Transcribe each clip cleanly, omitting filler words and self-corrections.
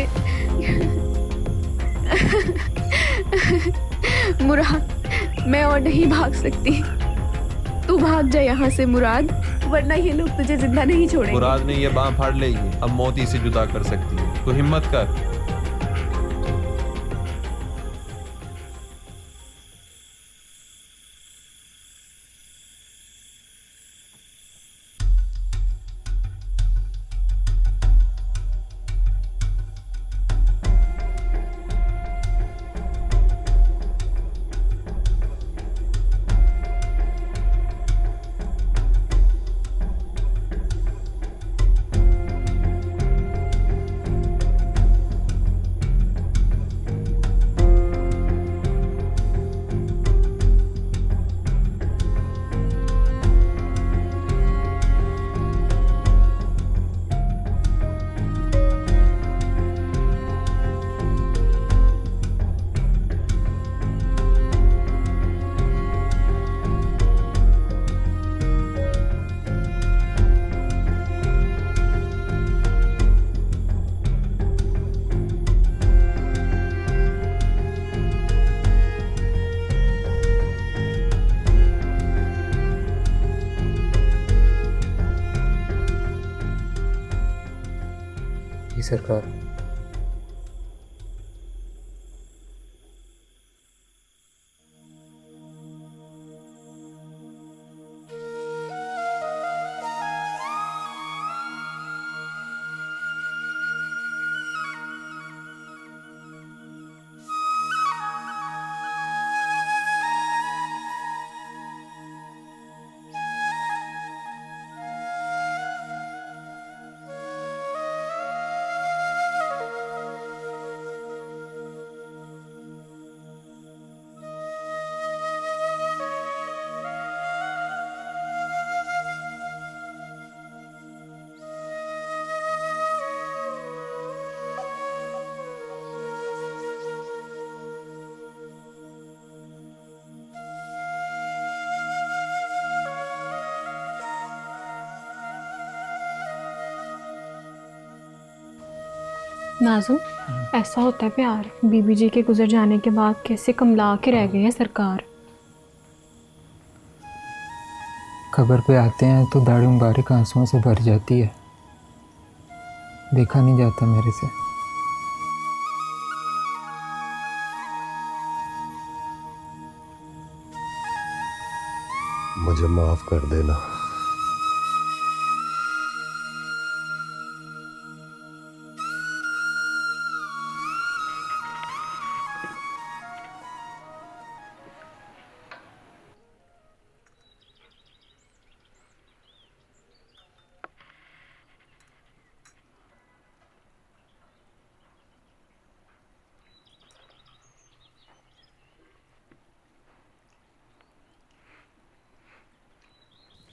से। मुराद, मैं और नहीं भाग सकती। तू भाग जा यहाँ से मुराद, वरना ये लोग तुझे जिंदा नहीं छोड़ेंगे। मुराद ने ये बांह फाड़ लेगी, अब मौत ही से जुदा कर सकती है। तू हिम्मत कर। जी सरकार। नाज़ुम, ऐसा होता है प्यार। बीबी जी के गुजर जाने के बाद कैसे कमला के रह गए हैं सरकार। खबर पे आते हैं तो दाढ़ी मुबारक आंसुओं से भर जाती है। देखा नहीं जाता मेरे से। मुझे माफ कर देना।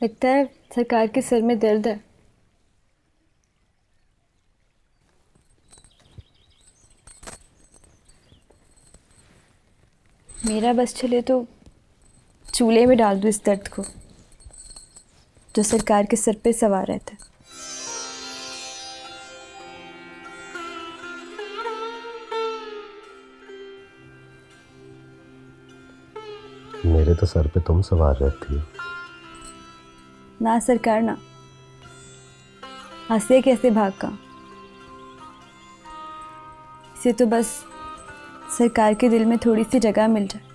लगता है सरकार के सर में दर्द है। मेरा बस चले तो चूल्हे में डाल दूँ इस दर्द को जो सरकार के सर पे सवार रहता है। मेरे तो सर पे तुम सवार रहती हो। ना सरकार ना, हंसे कैसे भाग का। इसे तो बस सरकार के दिल में थोड़ी सी जगह मिल जाए।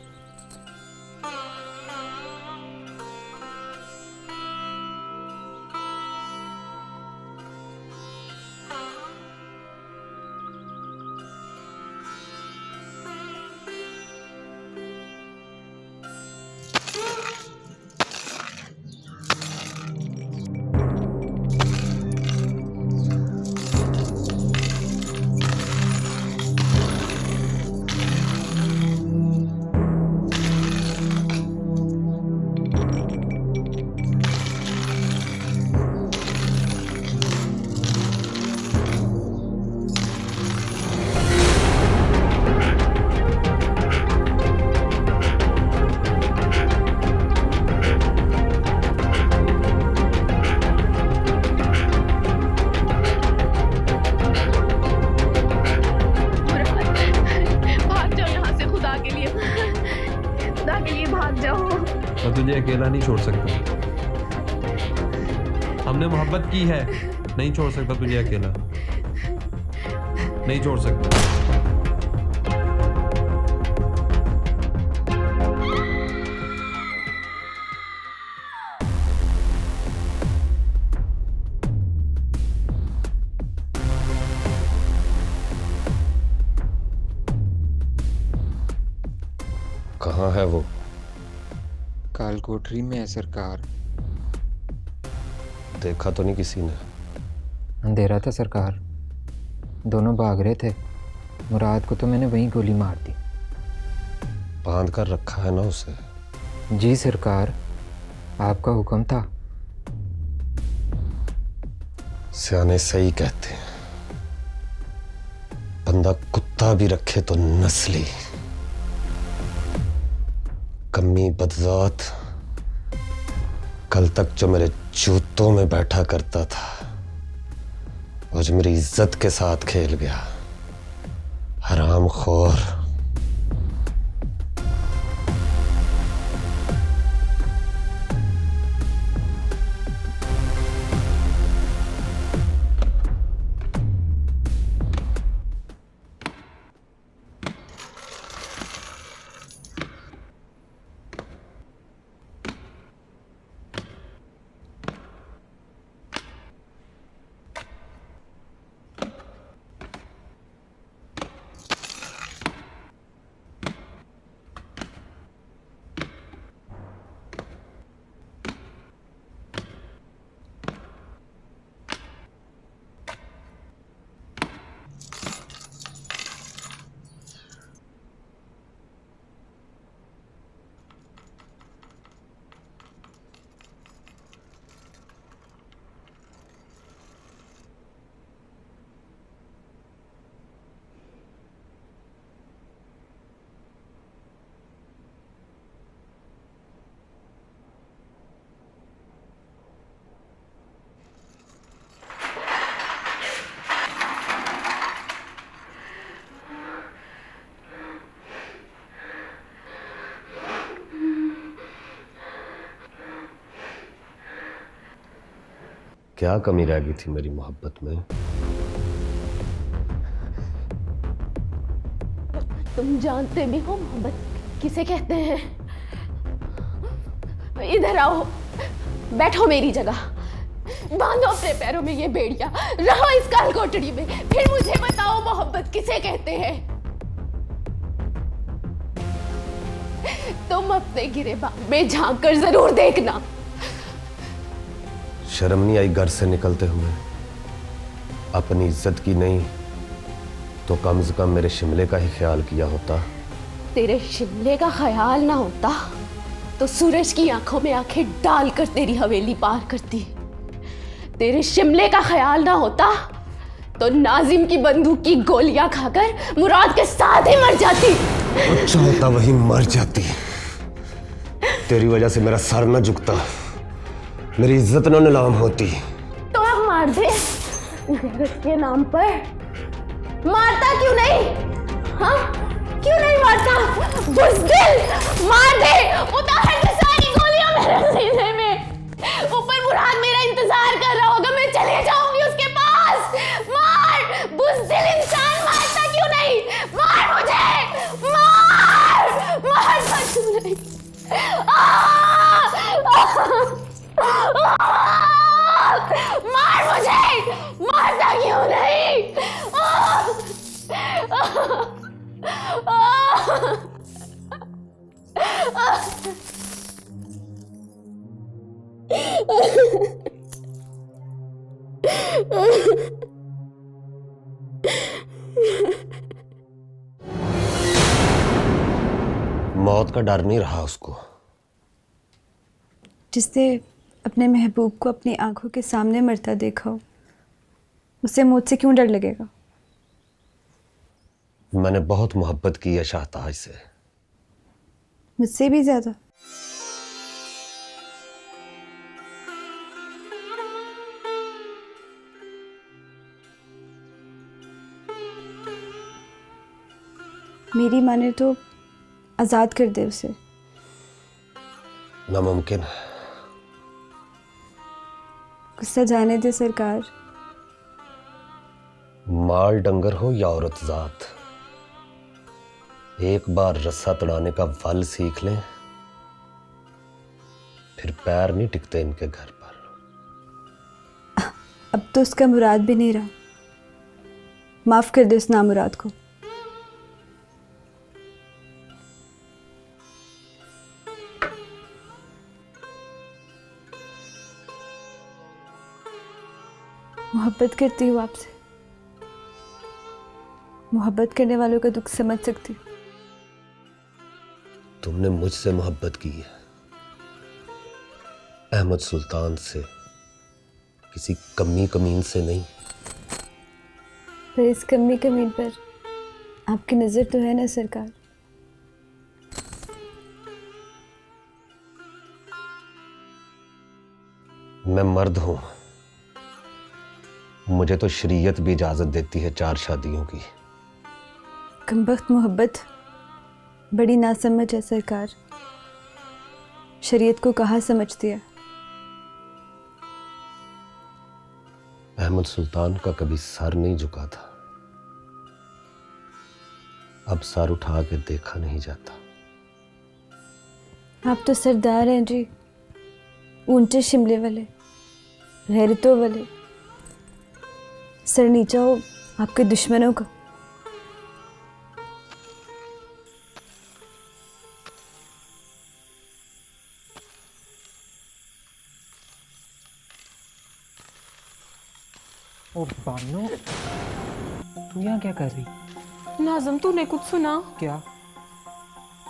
तुझे अकेला नहीं छोड़ सकता। हमने मोहब्बत की है, नहीं छोड़ सकता तुझे अकेला, नहीं छोड़ सकता। कहाँ है वो? काल कोठरी में है सरकार। देखा तो नहीं किसी ने? अंधेरा था सरकार, दोनों भाग रहे थे। मुराद को तो मैंने वहीं गोली मार दी। बांध कर रखा है ना उसे? जी सरकार, आपका हुक्म था। सियाने सही कहते हैं, बंदा कुत्ता भी रखे तो नस्ली। कमी बदजात कल तक जो मेरे जूतों में बैठा करता था, आज मेरी इज्जत के साथ खेल गया। हरामखोर। क्या कमी रह गई थी मेरी मोहब्बत में? तुम जानते भी हो मोहब्बत किसे कहते हैं। इधर आओ, बैठो मेरी जगह, बांधो अपने पैरों में ये बेड़िया, रहो इस काल कोठरी में, फिर मुझे बताओ मोहब्बत किसे कहते हैं। तुम अपने गिरेबान में झांक कर जरूर देखना। शर्म नहीं आई घर से निकलते हुए? अपनी इज्जत की नहीं तो कम से कम मेरे शिमले का ही ख्याल किया होता। तेरे शिमले का ख्याल ना होता तो सूरज की आंखों में आंखें डालकर तेरी हवेली पार करती। तेरे शिमले का ख्याल ना होता तो नाजिम की बंदूक की गोलियां खाकर मुराद के साथ ही मर जाती। अच्छा होता वही मर जाती। तेरी वजह से मेरा सर न झुकता, मेरी इज्जत न नीलाम होती। तो अब मार दे, गैरत के नाम पर। मारता क्यों नहीं? हाँ, क्यों नहीं मारता? बुज़दिल, मार दे, उतार दे सारी गोलियां मेरे सीने में। ऊपर मुराद मेरा इंतजार कर रहा होगा, मैं चले जाऊंगी उसके पास। मार, बुज़दिल इंसान, मारता क्यों नहीं? मार मुझे, मारता क्यों नहीं? मार मुझे, मारता क्यों नहीं? मौत का डर नहीं रहा उसको। जिसने अपने महबूब को अपनी आंखों के सामने मरता देखा हो, उसे मौत से क्यों डर लगेगा? मैंने बहुत मोहब्बत की है शाहताज से। मुझसे भी ज्यादा। मेरी माने तो आज़ाद कर दे उसे। नामुमकिन है। गुस्सा जाने दे सरकार। माल डंगर हो या औरत जात, एक बार रस्सा तड़ाने का वल सीख लें, फिर पैर नहीं टिकते इनके घर पर। अब तो उसका मुराद भी नहीं रहा। माफ कर दे उस नामुराद को। मोहब्बत करती हूँ आपसे। मोहब्बत करने वालों का दुख समझ सकती हूँ। तुमने मुझसे मोहब्बत की है, अहमद सुल्तान से, किसी कमी कमीन से नहीं। पर इस कमी कमीन पर आपकी नजर तो है ना सरकार। मैं मर्द हूं, मुझे तो शरीयत भी इजाजत देती है 4 शादियों की। कमबख्त मोहब्बत बड़ी नासमझ है सरकार। शरीयत को कहाँ समझती है। अहमद सुल्तान का कभी सर नहीं झुका था, अब सर उठा के देखा नहीं जाता। आप तो सरदार हैं जी, ऊंचे शिमले वाले, गैरतों वाले। सर नीचा हो आपके दुश्मनों का। ओ बानो, तू यहाँ क्या कर रही? नाज़म तूने कुछ सुना? क्या?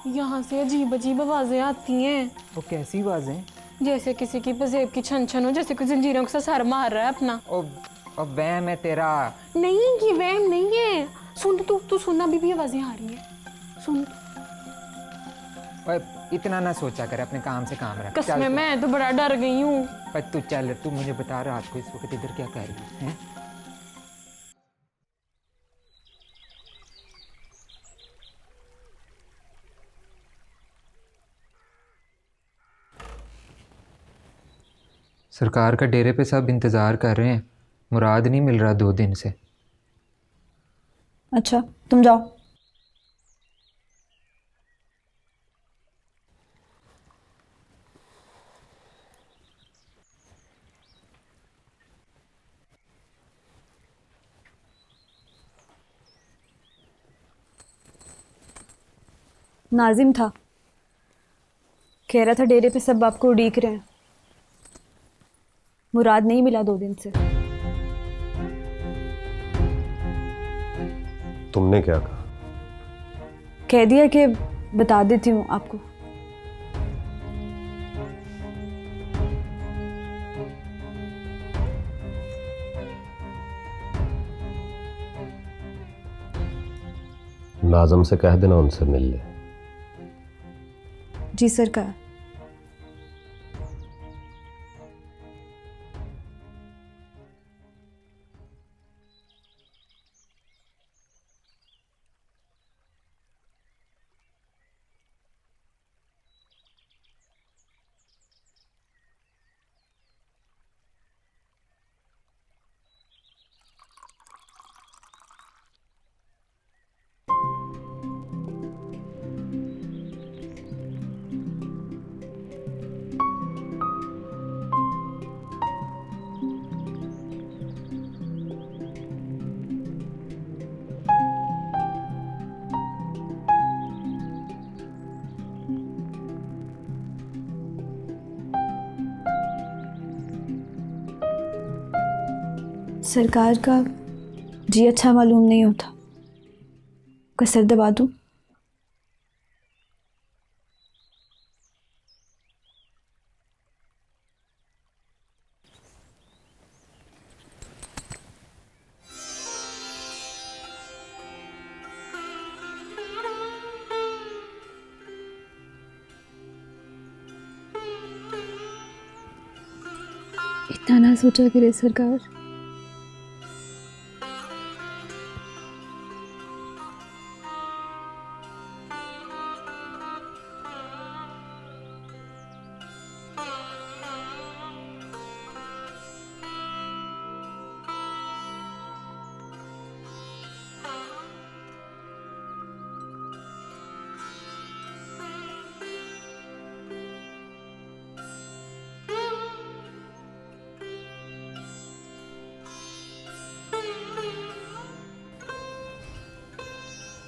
यहाँ से अजीब अजीब आवाजें आती हैं, वो कैसी आवाजें? जैसे किसी की पजेब की छन छन हो, जैसे कोई जंजीरों से सर मार रहा है अपना। ओ वहम है तेरा। नहीं, ये वहम नहीं है। सुन तू सुन, अभी भी आवाजें आ रही हैं। सुन। ओए इतना ना सोचा कर, अपने काम से काम रख। कसम मैं तो बड़ा डर गई हूँ। पर तू चल, तू मुझे बता रात को इस वक्त इधर क्या कर रही है? सरकार का डेरे पे सब इंतज़ार कर रहे हैं, मुराद नहीं मिल रहा 2 दिन से। अच्छा तुम जाओ। नाजिम था, कह रहा था डेरे पे सब आपको उड़ीक रहे हैं। मुराद नहीं मिला 2 दिन से। तुमने क्या कहा? कह दिया कि बता देती हूँ आपको। नाज़म से कह देना उनसे मिल ले। जी सरकार। सरकार का जी अच्छा मालूम नहीं होता, कोई सर दबा दूं? इतना ना सोचा करे सरकार।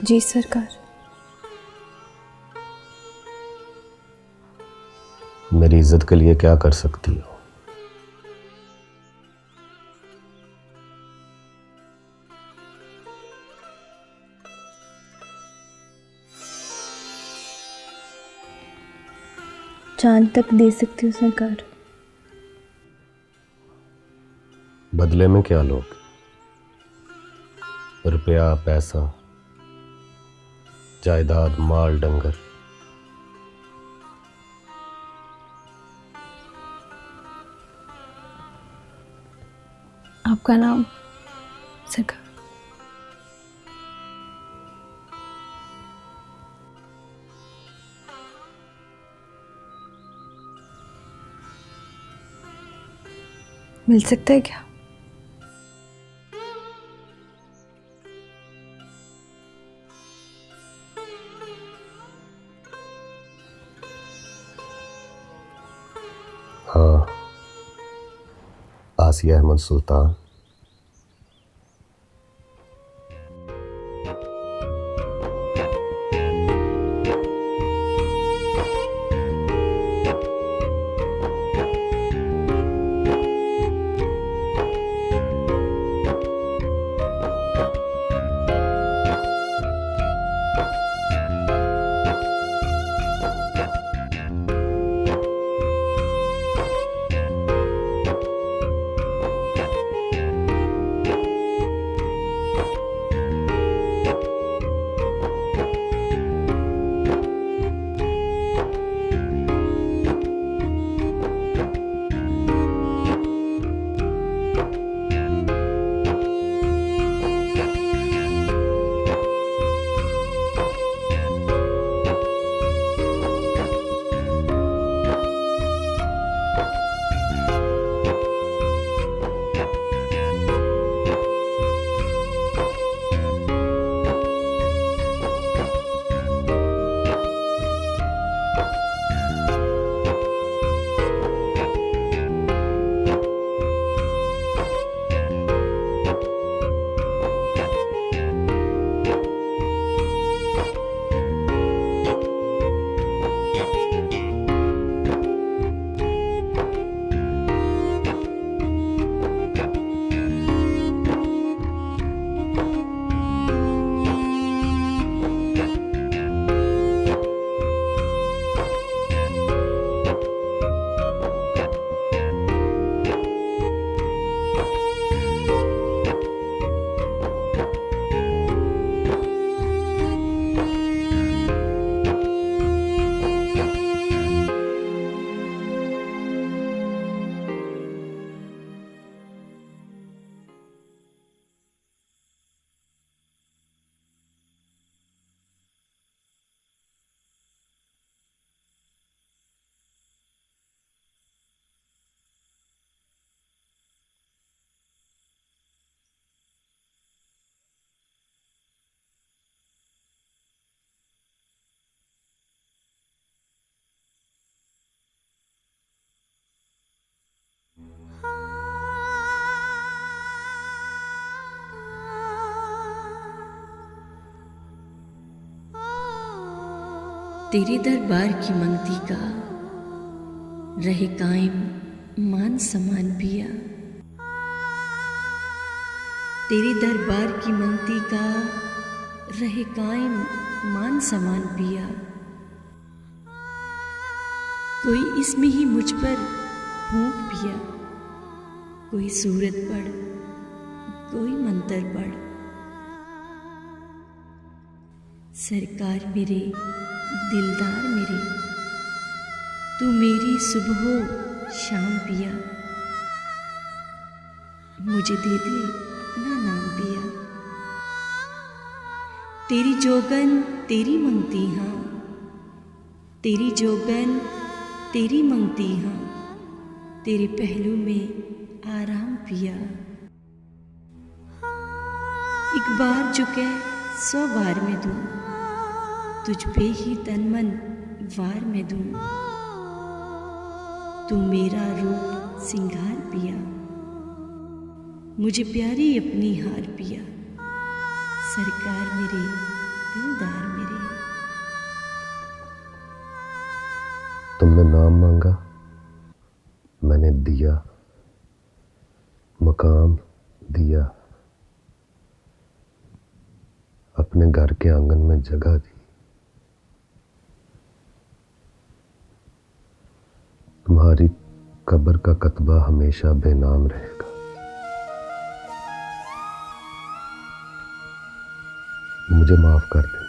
जी सरकार। मेरी इज्जत के लिए क्या कर सकती हो? चांद तक दे सकती हूँ सरकार। बदले में क्या लोगे? रुपया, पैसा, जायदाद, माल, डंगर? आपका नाम सरकार। मिल सकता है क्या? हाँ, आसिया अहमद सुल्तान। तेरे दरबार की मंगती का रहे कायम मान सम्मान पिया। तेरे दरबार की मंगती का रहे कायम मान सम्मान पिया। कोई इसमें ही मुझ पर फूंक पिया। कोई सूरत पढ़, कोई मंत्र पढ़। सरकार मेरे, दिलदार मेरे, तू मेरी सुबह शाम पिया। मुझे दे दे ना नाम पिया। तेरी जोगन तेरी मंगती हाँ, तेरी जोगन तेरी मंगती हाँ। तेरे पहलू में आराम पिया। एक बार जो कह 100 बार में दूं, तुझ पे ही तन मन वार में दूं। तू मेरा रूप सिंगार पिया। मुझे प्यारी अपनी हार पिया। सरकार मेरे, जमींदार मेरे। तुमने नाम मांगा, मैंने दिया, मकाम दिया, अपने घर के आंगन में जगह दी। तुम्हारी कब्र का कतबा हमेशा बेनाम रहेगा। मुझे माफ कर देना।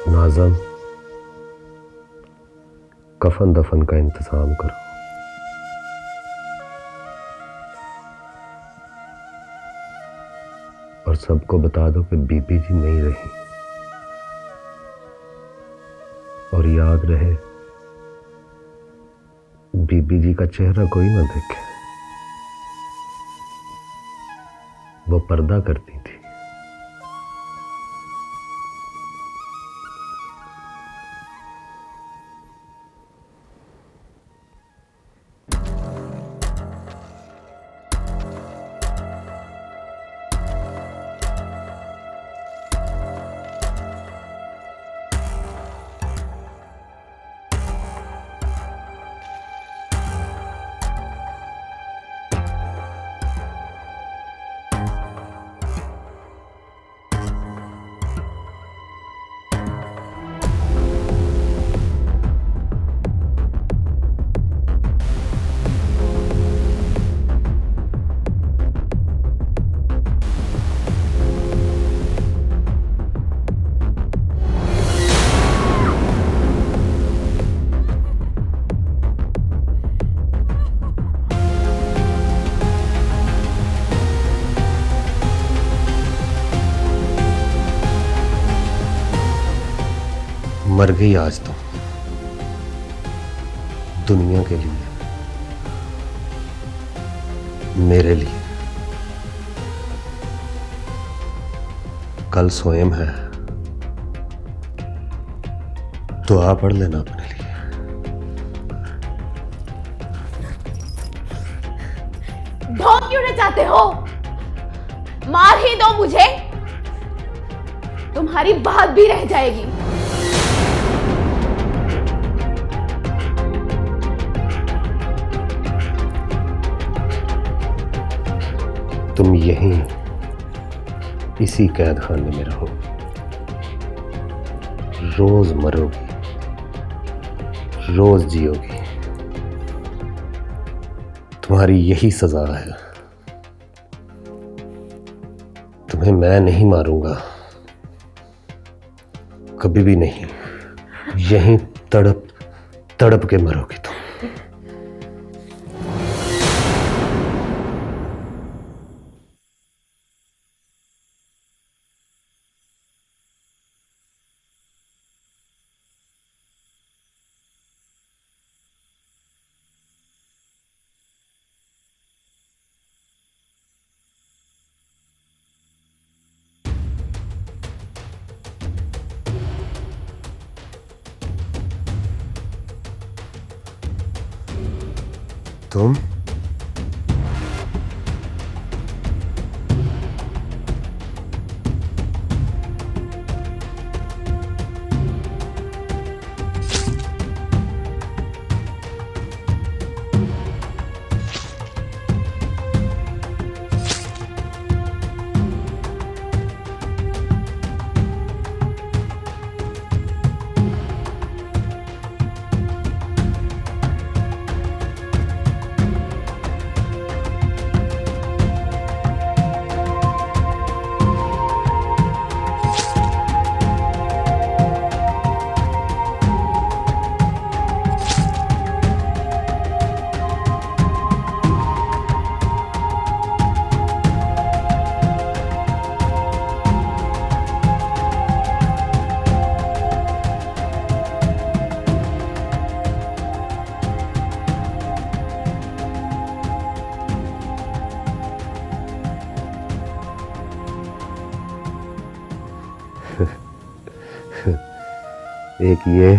नाज़म, कफन दफन का इंतजाम करो। और सबको बता दो कि बीबी जी नहीं रही। और याद रहे, बीबी जी का चेहरा कोई ना देखे, वो पर्दा करती थी। मर गई आज तो दुनिया के लिए, मेरे लिए। कल स्वयं है, दुआ पढ़ लेना अपने लिए। ढोंग क्यों न चाहते हो? मार ही दो मुझे, तुम्हारी बात भी रह जाएगी। तुम यहीं इसी कैद खाने में रहो, रोज मरोगी, रोज जियोगी। तुम्हारी यही सजा है। तुम्हें मैं नहीं मारूंगा, कभी भी नहीं। यहीं तड़प तड़प के मरोगी तुम। तुम एक ये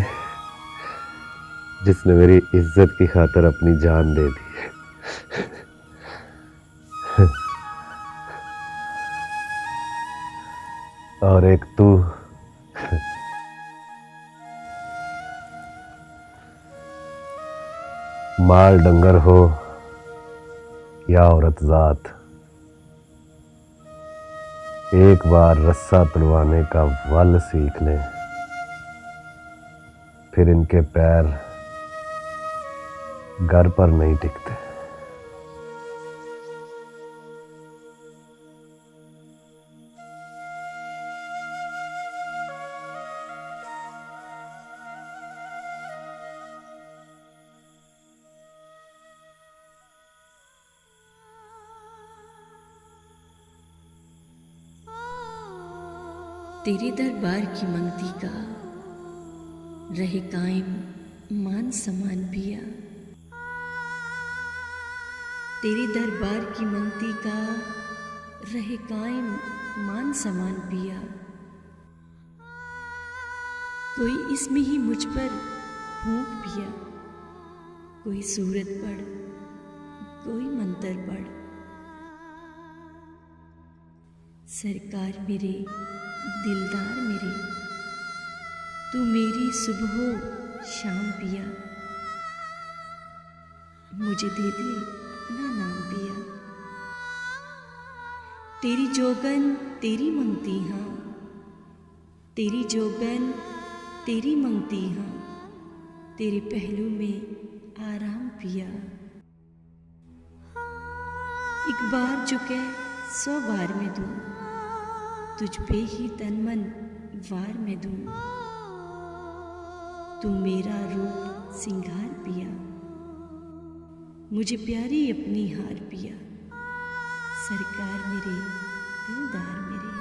जिसने मेरी इज्जत की खातिर अपनी जान दे दी। और एक तू माल डंगर हो या औरत जात, एक बार रस्सा तुड़वाने का वल सीख लें, फिर इनके पैर घर पर नहीं टिकते। तेरे दरबार की मंगती का रहे कायम मान सम्मान पिया। तेरे दरबार की मंगती का रहे कायम मान सम्मान पिया। कोई इसमें ही मुझ पर फूंक पिया। कोई सूरत पढ़, कोई मंतर पढ़। सरकार मेरे, दिलदार मेरे, तू मेरी सुबह शाम पिया। मुझे दे दे अपना नाम पिया। तेरी जोगन तेरी मंगती हाँ, तेरी जोगन तेरी मंगती हाँ, तेरे पहलू में आराम पिया। एक बार चुके 100 बार में दूं, तुझ पे ही तन मन वार में दूं। तू मेरा रूप सिंगार पिया, मुझे प्यारी अपनी हार पिया। सरकार मेरे, दिलदार मेरे।